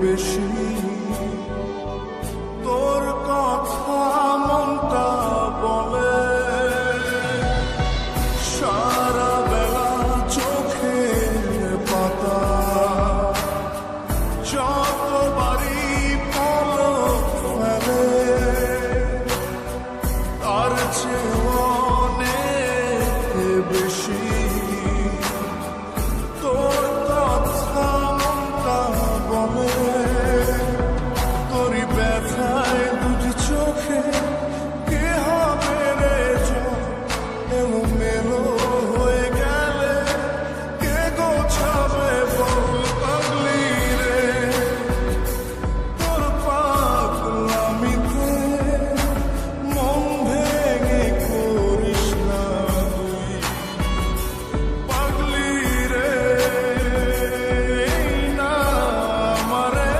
বেশি তোর কথা মনটা বলে সারা বেলা চোখের পাতা যতবারই পলক ফেলে তার চেয়ে অনেক বেশি তোর কথা মনটা বলে তোরই ব্যথায় দুটি চোখে কে হবে রে এলো মেলো হয়ে গেলে কে গোছাবে বল পাগলি রে তোর পাগলামিতে মন ভেঙে করিস না তুই পাগলি রে না আমারে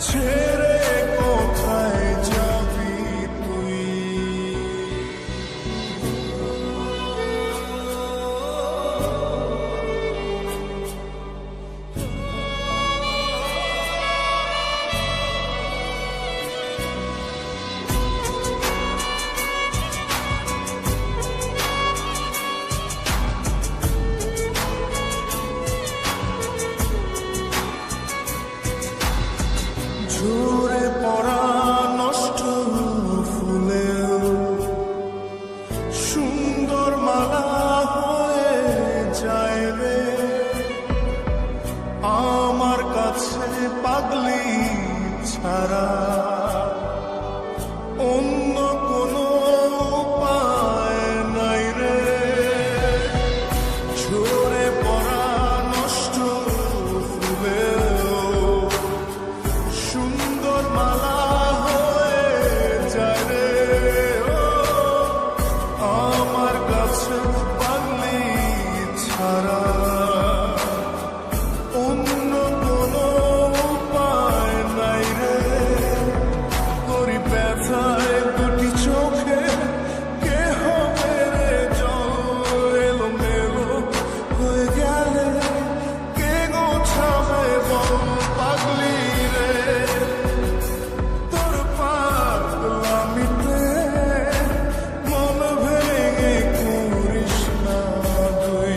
ছেড়ে কোথায় যাবি তুই ঝরে পড়া নষ্ট ফুলেও সুন্দর মালা হয়ে যায় রে আমার কাছে পাগলি ছাড়া অন্য কোনো উপায় নাই রে ঝরে পড়া নষ্ট ফুলেও সুন্দর মালা হয়ে যায় রে আমার কাছে পাগলি ছাড়া অন্য কোনো উপায় নাই রে তোরই ব্যথায় দুটি চোখে কে হবে রে জল এলো মেলো হয়ে গেলে কে গোছাবে বল পাগলি রে তোর পাগলামিতে মন ভেঙে করিস না তুই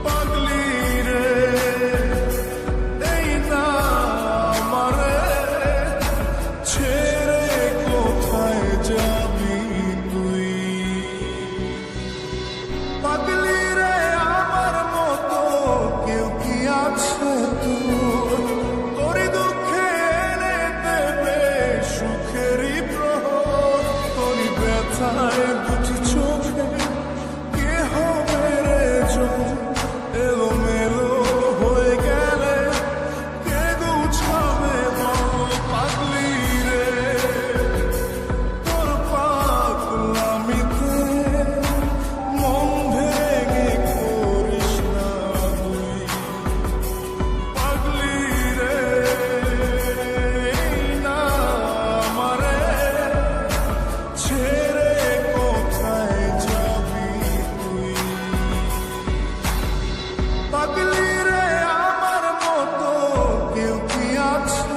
পাগলি রে এই না আমারে ছেড়ে কোথায় যাবি তুই পাগলি রে আমার মতো কেউ কি আছে তোর তোরই দুঃখে এনে দেবে সুখেরই প্রহর তোরই ব্যথায় দুটি চোখে কে হবে রে জল এলো মেলো হয়ে গেলে কে গুছাবে বল পাগলি রে তোর পাগলামিতে মন ভেঙে করিস না তুই পাগলি রে না আমারে ছেড়ে কোথায় যাবি তুই পাগলি রে আমার মতো কেউ কি আছে